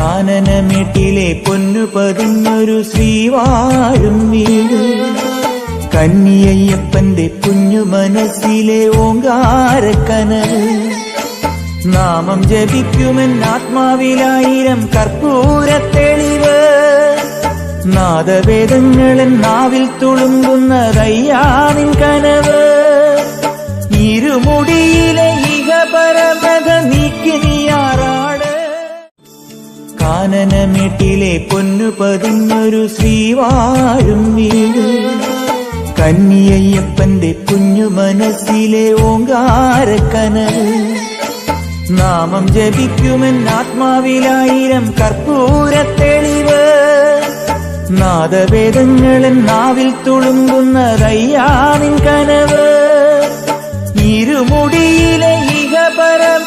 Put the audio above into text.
കാനനമേട്ടിലെ പൊന്നു പതിഞ്ഞൊരു ശ്രീവാഴും വീട്, കന്നിയയ്യപ്പന്റെ കുഞ്ഞു മനസ്സിലെ ഓങ്കാരക്കനവ്. നാമം ജപിക്കുമെന്നാത്മാവിലായിരം കർപ്പൂരത്തെളിവ്, നാദവേദങ്ങളൻ നാവിൽ തുളുമ്പുന്നതയ്യാനിൻ കനവ്. ഇരുമുടിയിലെ ഇഹപരമത നീക്കി നീയാറാട്. കാനനമേട്ടിലെ പൊന്നു പതിഞ്ഞൊരു ശ്രീവാഴും വീട്, കന്നിയയ്യപ്പന്റെ കുഞ്ഞു മനസ്സിലെ ഓങ്കാരക്കനവ്. നാമം ജപിക്കുമെന്നാത്മാവിലായിരം കർപ്പൂരത്തെളിവ്, നാദവേദങ്ങളൻ നാവിൽ തുളുമ്പുന്നതയ്യാനിൻ കനവ്. ഇരുമുടിയിലെ ഇഹപരം